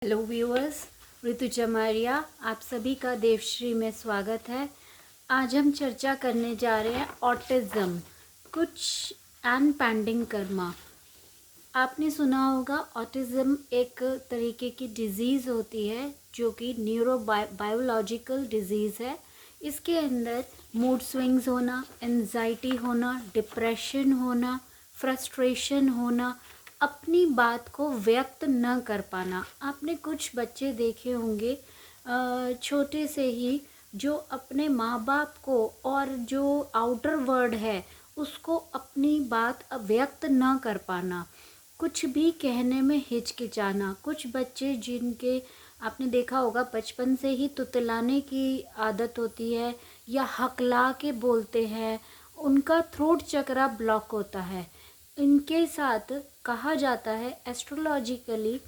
Hello viewers, ऋतु चमारिया आप सभी का देवश्री में स्वागत है। आज हम चर्चा करने जा रहे हैं ऑटिज़म कुछ एंड पेंडिंग कर्मा। आपने सुना होगा ऑटिज़म एक तरीके की डिजीज़ होती है जो कि बायोलॉजिकल डिजीज़ है। इसके अंदर मूड स्विंग्स होना, एंजाइटी होना, डिप्रेशन होना, फ्रस्ट्रेशन होना, अपनी बात को व्यक्त न कर पाना। आपने कुछ बच्चे देखे होंगे छोटे से ही जो अपने माँ बाप को और जो आउटर वर्ल्ड है उसको अपनी बात व्यक्त न कर पाना, कुछ भी कहने में हिचकिचाना। कुछ बच्चे जिनके आपने देखा होगा बचपन से ही तुतलाने की आदत होती है या हकला के बोलते हैं, उनका थ्रोट चक्रा ब्लॉक होता है। इनके साथ कहा जाता है एस्ट्रोलॉजिकली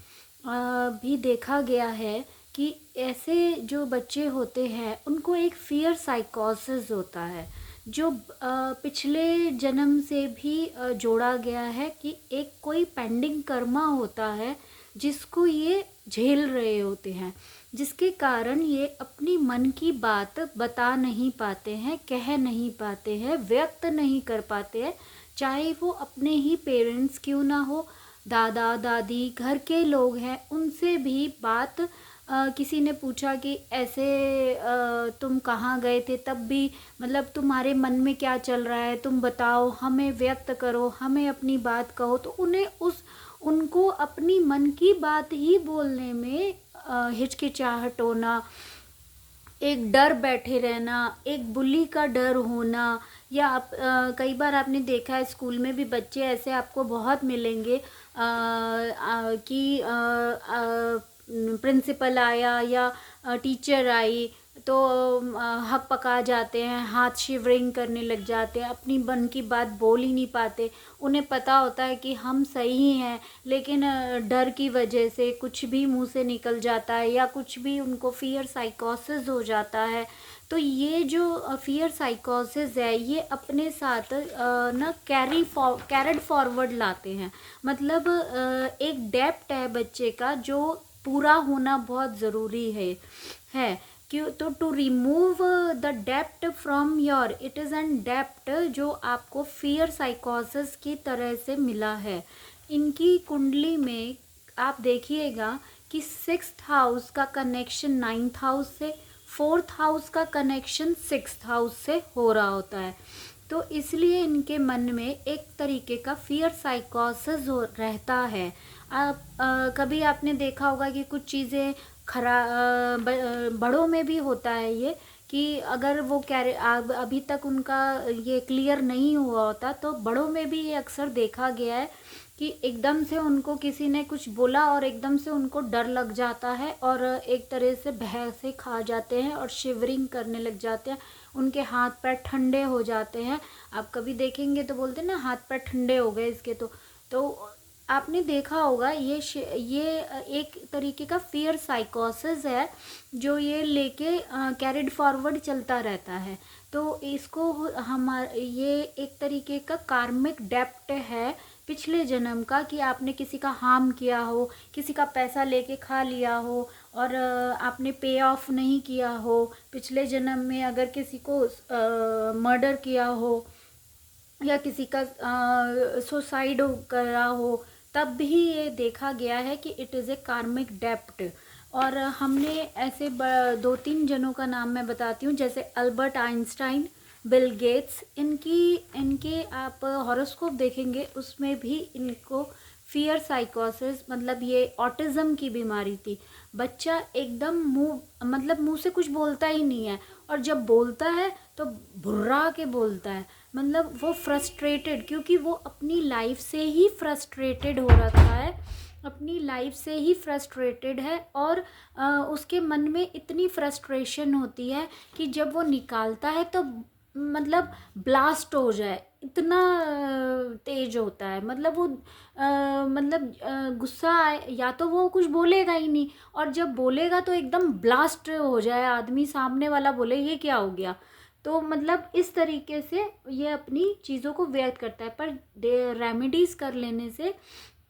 भी देखा गया है कि ऐसे जो बच्चे होते हैं उनको एक फियर साइकोसिस होता है जो पिछले जन्म से भी जोड़ा गया है कि एक कोई पेंडिंग कर्मा होता है जिसको ये झेल रहे होते हैं, जिसके कारण ये अपनी मन की बात बता नहीं पाते हैं, कह नहीं पाते हैं, व्यक्त नहीं कर पाते हैं। चाहे वो अपने ही पेरेंट्स क्यों ना हो, दादा दादी घर के लोग हैं, उनसे भी बात किसी ने पूछा कि ऐसे तुम कहाँ गए थे, तब भी मतलब तुम्हारे मन में क्या चल रहा है, तुम बताओ, हमें व्यक्त करो, हमें अपनी बात कहो, तो उनको अपनी मन की बात ही बोलने में हिचकिचाहट होना, एक डर बैठे रहना, एक बुली का डर होना, या कई बार आपने देखा है स्कूल में भी बच्चे ऐसे आपको बहुत मिलेंगे कि प्रिंसिपल आया या टीचर आई तो हक पका जाते हैं, हाथ शिवरिंग करने लग जाते हैं, अपनी मन की बात बोल ही नहीं पाते। उन्हें पता होता है कि हम सही हैं लेकिन डर की वजह से कुछ भी मुंह से निकल जाता है या कुछ भी उनको फियर साइकोसिस हो जाता है। तो ये जो फियर साइकोसिस है ये अपने साथ ना कैरिड फॉरवर्ड लाते हैं। मतलब एक डेप्थ है बच्चे का जो पूरा होना बहुत ज़रूरी है क्यों। तो to remove the depth from your it is an depth जो आपको फियर साइकोसिस की तरह से मिला है। इनकी कुंडली में आप देखिएगा कि 6th हाउस का कनेक्शन 9th हाउस से, 4th हाउस का कनेक्शन 6th हाउस से हो रहा होता है। तो इसलिए इनके मन में एक तरीके का फियर साइकोसिस रहता है। आप कभी आपने देखा होगा कि कुछ चीज़ें बड़ों में भी होता है ये कि अगर वो अभी तक उनका ये क्लियर नहीं हुआ होता तो बड़ों में भी ये अक्सर देखा गया है कि एकदम से उनको किसी ने कुछ बोला और एकदम से उनको डर लग जाता है और एक तरह से भैंसे खा जाते हैं और शिवरिंग करने लग जाते हैं, उनके हाथ पैर ठंडे हो जाते हैं। आप कभी देखेंगे तो बोलते हैं ना हाथ पैर ठंडे हो गए इसके। तो आपने देखा होगा ये एक तरीके का फियर साइकोसिस है जो ये लेके कैरिड फॉरवर्ड चलता रहता है। तो इसको ये एक तरीके का कार्मिक डेप्ट है पिछले जन्म का कि आपने किसी का हार्म किया हो, किसी का पैसा लेके खा लिया हो और आपने पे ऑफ नहीं किया हो, पिछले जन्म में अगर किसी को मर्डर किया हो या किसी का सुसाइड करा हो, तब भी ये देखा गया है कि इट इज़ ए कार्मिक डेप्ट। और हमने ऐसे 2-3 जनों का नाम मैं बताती हूँ, जैसे अल्बर्ट आइंस्टाइन, बिल गेट्स। इनके आप हॉरोस्कोप देखेंगे उसमें भी इनको फियर साइकोसिस मतलब ये ऑटिज़म की बीमारी थी। बच्चा एकदम मुंह से कुछ बोलता ही नहीं है और जब बोलता है तो भुर्रा के बोलता है। मतलब वो फ्रस्ट्रेटेड, क्योंकि वो अपनी लाइफ से ही फ्रस्ट्रेटेड हो रखा है, अपनी लाइफ से ही फ्रस्ट्रेटेड है और उसके मन में इतनी फ्रस्ट्रेशन होती है कि जब वो निकालता है तो मतलब ब्लास्ट हो जाए, इतना तेज होता है। मतलब वो गुस्सा आए या तो वो कुछ बोलेगा ही नहीं और जब बोलेगा तो एकदम ब्लास्ट हो जाए आदमी, सामने वाला बोले ये क्या हो गया। तो मतलब इस तरीके से ये अपनी चीज़ों को व्यक्त करता है। पर रेमेडीज़ कर लेने से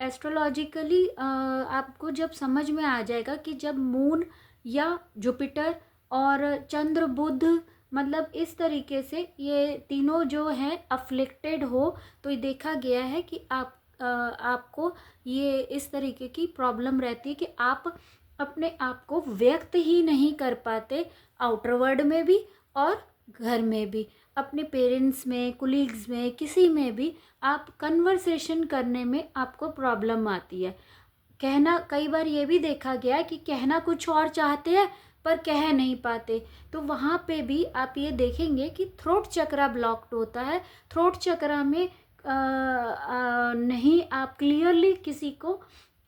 एस्ट्रोलॉजिकली आपको जब समझ में आ जाएगा कि जब मून या जुपिटर और चंद्र बुध मतलब इस तरीके से ये तीनों जो हैं अफ्लिक्टेड हो, तो ये देखा गया है कि आपको ये इस तरीके की प्रॉब्लम रहती है कि आप अपने आप को व्यक्त ही नहीं कर पाते, आउटर वर्ल्ड में भी और घर में भी, अपने पेरेंट्स में, कुलीग्स में, किसी में भी आप कन्वर्सेशन करने में आपको प्रॉब्लम आती है। कहना, कई बार ये भी देखा गया कि कहना कुछ और चाहते हैं पर कह नहीं पाते, तो वहाँ पे भी आप ये देखेंगे कि थ्रोट चक्रा ब्लॉक्ड होता है। थ्रोट चक्रा में नहीं, आप क्लियरली किसी को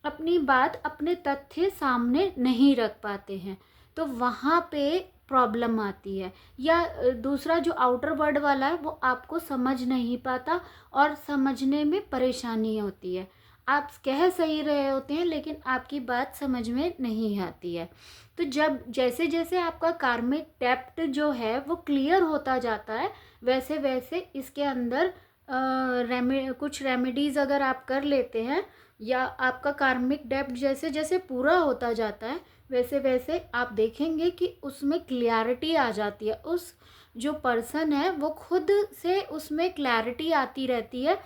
अपनी बात, अपने तथ्य सामने नहीं रख पाते हैं, तो वहाँ पे प्रॉब्लम आती है। या दूसरा जो आउटर वर्ड वाला है वो आपको समझ नहीं पाता और समझने में परेशानी होती है। आप कह सही रहे होते हैं लेकिन आपकी बात समझ में नहीं आती है। तो जब जैसे जैसे आपका कार्मिक डेप्थ जो है वो क्लियर होता जाता है, वैसे वैसे इसके अंदर कुछ रेमेडीज़ अगर आप कर लेते हैं, या आपका कार्मिक डेप्थ जैसे जैसे पूरा होता जाता है वैसे वैसे आप देखेंगे कि उसमें क्लैरिटी आ जाती है। उस जो पर्सन है वो खुद से उसमें क्लैरिटी आती रहती है,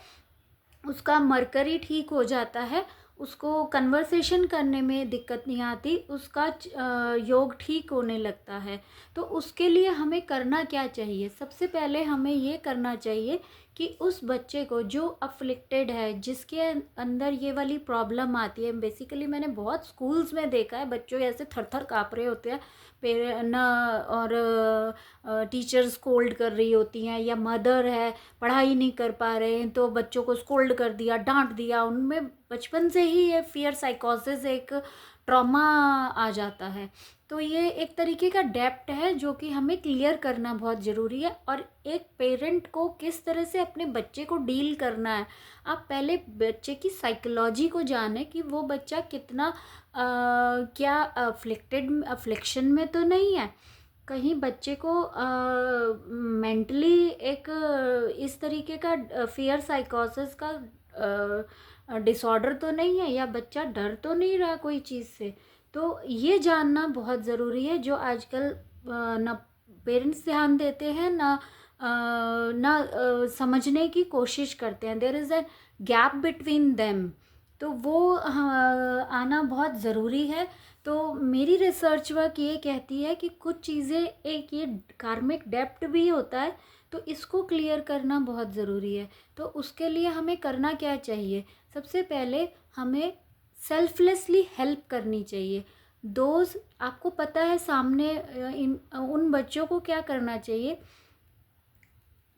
उसका मरकरी ठीक हो जाता है, उसको कन्वर्सेशन करने में दिक्कत नहीं आती, उसका योग ठीक होने लगता है। तो उसके लिए हमें करना क्या चाहिए? सबसे पहले हमें ये करना चाहिए कि उस बच्चे को जो अफ्लिक्टेड है, जिसके अंदर ये वाली प्रॉब्लम आती है, बेसिकली मैंने बहुत स्कूल्स में देखा है बच्चों ऐसे थर थर काँप रहे होते हैं ना, और टीचर स्कोल्ड कर रही होती हैं, या मदर है पढ़ाई नहीं कर पा रहे हैं तो बच्चों को स्कोल्ड कर दिया, डांट दिया, उनमें बचपन से ही ये फियर साइकोसिस, एक ट्रॉमा आ जाता है। तो ये एक तरीके का डेप्थ है जो कि हमें क्लियर करना बहुत ज़रूरी है। और एक पेरेंट को किस तरह से अपने बच्चे को डील करना है, आप पहले बच्चे की साइकोलॉजी को जाने कि वो बच्चा कितना क्या अफ्लिक्शन में तो नहीं है, कहीं बच्चे को मेंटली एक इस तरीके का फियर साइकोसिस का डिसऑर्डर तो नहीं है, या बच्चा डर तो नहीं रहा कोई चीज़ से। तो ये जानना बहुत ज़रूरी है, जो आजकल ना पेरेंट्स ध्यान देते हैं, ना समझने की कोशिश करते हैं। There is a gap between them, तो वो आना बहुत ज़रूरी है। तो मेरी रिसर्च वर्क ये कहती है कि कुछ चीज़ें, एक ये कार्मिक डेप्थ भी होता है, तो इसको क्लियर करना बहुत ज़रूरी है। तो उसके लिए हमें करना क्या चाहिए? सबसे पहले हमें सेल्फलेसली हेल्प करनी चाहिए। दोस्त, आपको पता है सामने उन बच्चों को क्या करना चाहिए,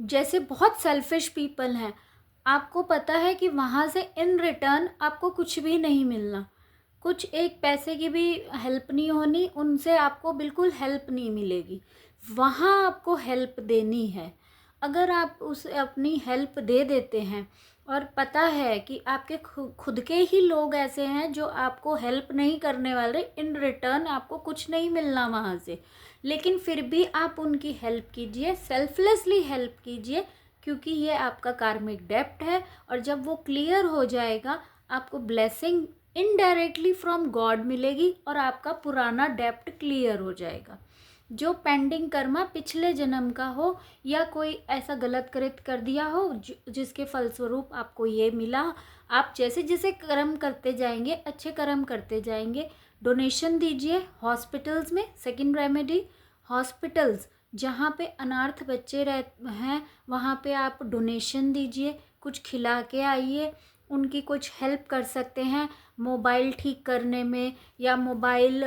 जैसे बहुत सेल्फिश पीपल हैं, आपको पता है कि वहाँ से इन रिटर्न आपको कुछ भी नहीं मिलना, कुछ एक पैसे की भी हेल्प नहीं होनी, उनसे आपको बिल्कुल हेल्प नहीं मिलेगी। वहाँ आपको हेल्प देनी है। अगर आप उसे अपनी हेल्प दे देते हैं और पता है कि आपके खुद के ही लोग ऐसे हैं जो आपको हेल्प नहीं करने वाले, इन रिटर्न आपको कुछ नहीं मिलना वहाँ से, लेकिन फिर भी आप उनकी हेल्प कीजिए, सेल्फलेसली हेल्प कीजिए, क्योंकि ये आपका कार्मिक डेप्थ है। और जब वो क्लियर हो जाएगा, आपको ब्लेसिंग इनडायरेक्टली फ्रॉम गॉड मिलेगी और आपका पुराना डेप्ट क्लियर हो जाएगा। जो पेंडिंग कर्मा पिछले जन्म का हो, या कोई ऐसा गलत कृत्य कर दिया हो जिसके फलस्वरूप आपको ये मिला, आप जैसे जैसे कर्म करते जाएंगे, अच्छे कर्म करते जाएंगे, डोनेशन दीजिए हॉस्पिटल्स में। सेकंड रेमेडी, हॉस्पिटल्स जहाँ पे अनाथ बच्चे हैं वहाँ पे आप डोनेशन दीजिए, कुछ खिला के आइए, उनकी कुछ हेल्प कर सकते हैं मोबाइल ठीक करने में, या मोबाइल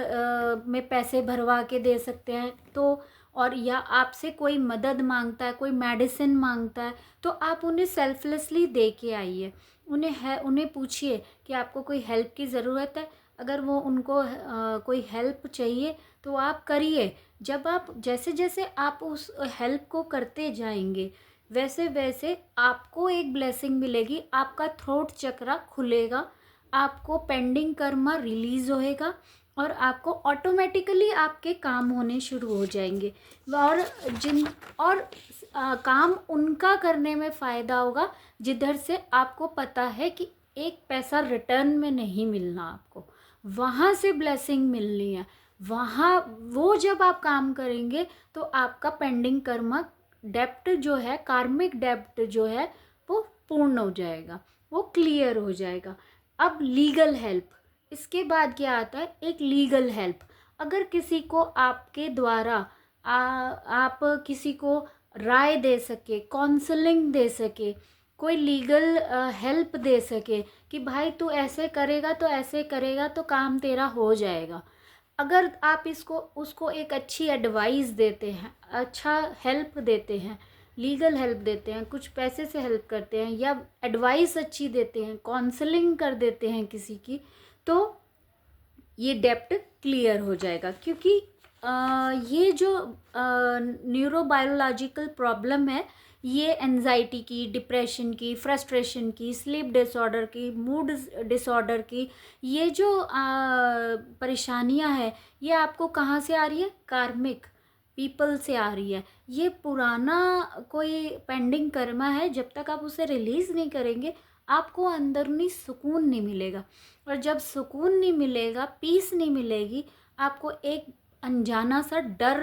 में पैसे भरवा के दे सकते हैं। तो और या आपसे कोई मदद मांगता है, कोई मेडिसिन मांगता है, तो आप उन्हें सेल्फलेसली दे के आइए। उन्हें पूछिए कि आपको कोई हेल्प की ज़रूरत है। अगर वो उनको कोई हेल्प चाहिए तो आप करिए। जब आप जैसे जैसे आप उस हेल्प को करते जाएंगे, वैसे वैसे आपको एक ब्लेसिंग मिलेगी, आपका थ्रोट चक्रा खुलेगा, आपको पेंडिंग कर्मा रिलीज होएगा, और आपको ऑटोमेटिकली आपके काम होने शुरू हो जाएंगे। और काम उनका करने में फ़ायदा होगा जिधर से आपको पता है कि एक पैसा रिटर्न में नहीं मिलना आपको, वहाँ से ब्लेसिंग मिलनी है। वहाँ वो जब आप काम करेंगे तो आपका पेंडिंग कर्मा डेप्ट जो है, कार्मिक डेप्ट जो है वो पूर्ण हो जाएगा, वो क्लियर हो जाएगा। अब लीगल हेल्प, इसके बाद क्या आता है, एक लीगल हेल्प। अगर किसी को आपके द्वारा आप किसी को राय दे सके, काउंसलिंग दे सके, कोई लीगल हेल्प दे सके कि भाई तू ऐसे करेगा तो ऐसे करेगा तो काम तेरा हो जाएगा, अगर आप इसको उसको एक अच्छी एडवाइस देते हैं, अच्छा हेल्प देते हैं, लीगल हेल्प देते हैं, कुछ पैसे से हेल्प करते हैं या एडवाइस अच्छी देते हैं, काउंसलिंग कर देते हैं किसी की, तो ये डेप्ट क्लियर हो जाएगा। क्योंकि ये जो न्यूरोबायोलॉजिकल प्रॉब्लम है, ये एंजाइटी की, डिप्रेशन की, फ्रस्ट्रेशन की, स्लीप डिसऑर्डर की, मूड डिसऑर्डर की, ये जो परेशानियां हैं, ये आपको कहाँ से आ रही है, कार्मिक पीपल से आ रही है। ये पुराना कोई पेंडिंग कर्मा है, जब तक आप उसे रिलीज़ नहीं करेंगे आपको अंदरूनी सुकून नहीं मिलेगा। और जब सुकून नहीं मिलेगा, पीस नहीं मिलेगी, आपको एक अनजाना सा डर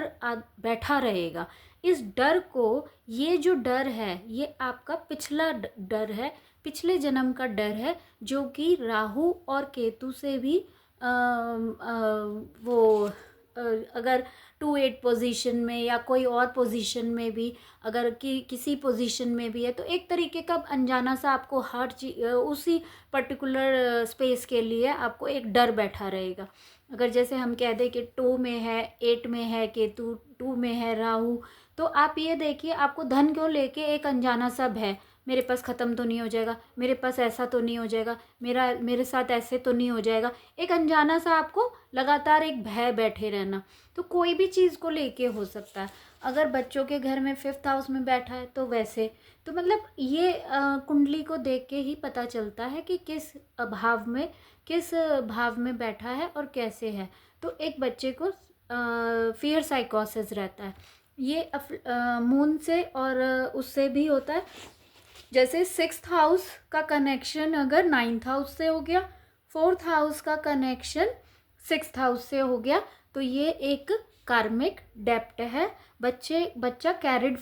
बैठा रहेगा। इस डर को, ये जो डर है ये आपका पिछला डर है, पिछले जन्म का डर है, जो कि राहु और केतु से भी वो अगर 2-8 पोजीशन में या कोई और पोजीशन में भी, अगर किसी पोजीशन में भी है, तो एक तरीके का अनजाना सा आपको हर चीज उसी पर्टिकुलर स्पेस के लिए आपको एक डर बैठा रहेगा। अगर जैसे हम कह दें कि 2 में है, 8 में है केतु, 2 में है राहु, तो आप ये देखिए आपको धन को लेके एक अनजाना सा भय, मेरे पास ख़त्म तो नहीं हो जाएगा, मेरे पास ऐसा तो नहीं हो जाएगा, मेरे साथ ऐसे तो नहीं हो जाएगा, एक अनजाना सा आपको लगातार एक भय बैठे रहना। तो कोई भी चीज़ को लेके हो सकता है। अगर बच्चों के घर में 5th हाउस में बैठा है तो वैसे, तो मतलब ये कुंडली को देख के ही पता चलता है कि किस भाव में बैठा है और कैसे है। तो एक बच्चे को फियर साइकोसिस रहता है, ये मून से और उससे भी होता है। जैसे 6th हाउस का कनेक्शन अगर 9th हाउस से हो गया, 4th हाउस का कनेक्शन 6th हाउस से हो गया, तो ये एक कार्मिक डेप्ट है। बच्चा कैरिड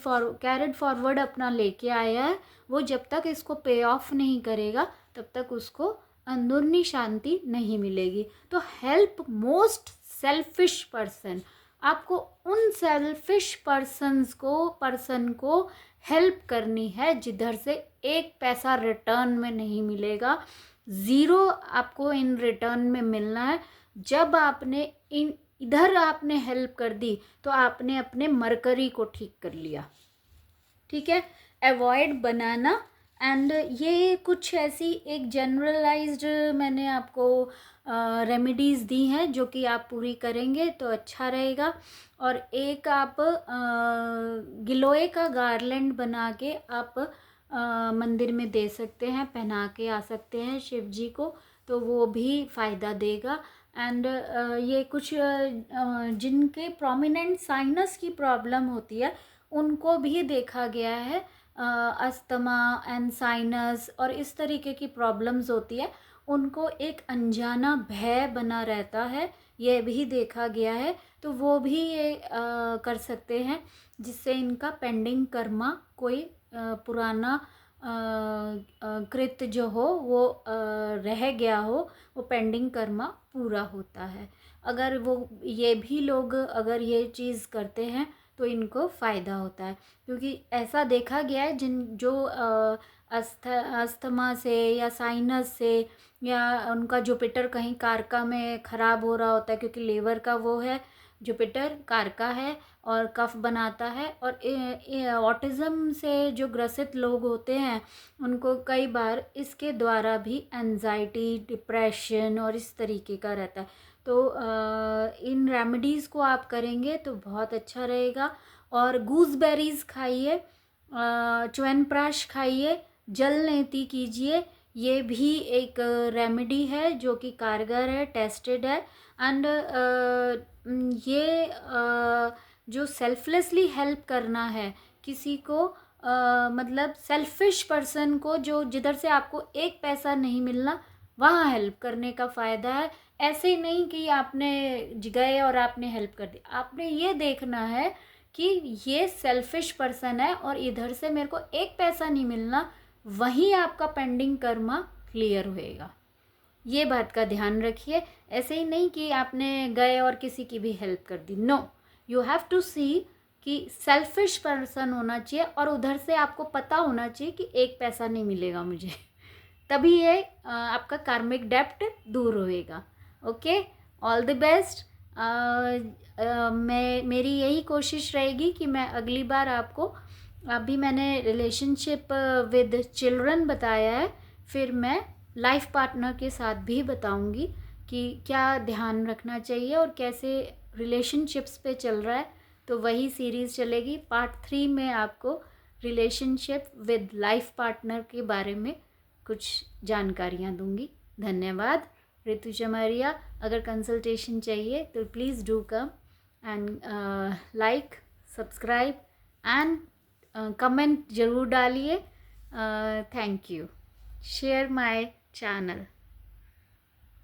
फॉरवर्ड अपना लेके आया है, वो जब तक इसको पे ऑफ नहीं करेगा तब तक उसको अंदरूनी शांति नहीं मिलेगी। तो हेल्प मोस्ट सेल्फिश पर्सन, आपको उन सेल्फिश पर्सन को हेल्प करनी है जिधर से एक पैसा रिटर्न में नहीं मिलेगा, ज़ीरो आपको इन रिटर्न में मिलना है। जब आपने इधर आपने हेल्प कर दी तो आपने अपने मरकरी को ठीक कर लिया। ठीक है, अवॉइड बनाना। एंड ये कुछ ऐसी एक जनरलाइज्ड मैंने आपको रेमेडीज़ दी हैं जो कि आप पूरी करेंगे तो अच्छा रहेगा। और एक आप गिलोय का गार्लैंड बना के आप मंदिर में दे सकते हैं, पहना के आ सकते हैं शिव जी को, तो वो भी फ़ायदा देगा। एंड ये कुछ जिनके प्रोमिनेंट साइनस की प्रॉब्लम होती है उनको भी देखा गया है, अस्थमा एंड साइनस और इस तरीके की प्रॉब्लम्स होती है, उनको एक अनजाना भय बना रहता है, यह भी देखा गया है। तो वो भी ये कर सकते हैं जिससे इनका पेंडिंग कर्मा कोई पुराना कृत जो हो वो रह गया हो, वो पेंडिंग कर्मा पूरा होता है। अगर वो ये भी लोग अगर ये चीज़ करते हैं तो इनको फ़ायदा होता है, क्योंकि ऐसा देखा गया है जो अस्थमा से या साइनस से या उनका जुपिटर कहीं कारका में ख़राब हो रहा होता है, क्योंकि लीवर का वो है, जुपिटर कारका है और कफ बनाता है। और ऑटिज़म से जो ग्रसित लोग होते हैं उनको कई बार इसके द्वारा भी एंजाइटी, डिप्रेशन और इस तरीके का रहता है। तो इन रेमेडीज़ को आप करेंगे तो बहुत अच्छा रहेगा। और गूसबेरीज़ खाइए, च्यवनप्राश खाइए, जल नेति कीजिए, ये भी एक रेमेडी है जो कि कारगर है, टेस्टेड है। एंड ये जो सेल्फलेसली हेल्प करना है किसी को, मतलब सेल्फिश पर्सन को, जो जिधर से आपको एक पैसा नहीं मिलना, वहाँ हेल्प करने का फ़ायदा है। ऐसे ही नहीं कि आपने गए और आपने हेल्प कर दी, आपने ये देखना है कि ये सेल्फिश पर्सन है और इधर से मेरे को एक पैसा नहीं मिलना, वहीं आपका पेंडिंग कर्मा क्लियर होएगा। ये बात का ध्यान रखिए। ऐसे ही नहीं कि आपने गए और किसी की भी हेल्प कर दी। नो, यू हैव टू सी कि सेल्फिश पर्सन होना चाहिए और उधर से आपको पता होना चाहिए कि एक पैसा नहीं मिलेगा मुझे, तभी ये आपका कार्मिक डेप्ट दूर होएगा। Okay, all the best. मेरी यही कोशिश रहेगी कि मैं अगली बार आपको, अभी मैंने रिलेशनशिप विद चिल्ड्रन बताया है, फिर मैं लाइफ पार्टनर के साथ भी बताऊंगी कि क्या ध्यान रखना चाहिए और कैसे रिलेशनशिप्स पे चल रहा है। तो वही सीरीज़ चलेगी। पार्ट 3 में आपको रिलेशनशिप विद लाइफ पार्टनर के बारे में कुछ जानकारियाँ दूंगी। धन्यवाद। ऋतु चमारिया। अगर कंसल्टेशन चाहिए तो please do come and like, subscribe and comment ज़रूर डालिए। Thank you. Share my channel.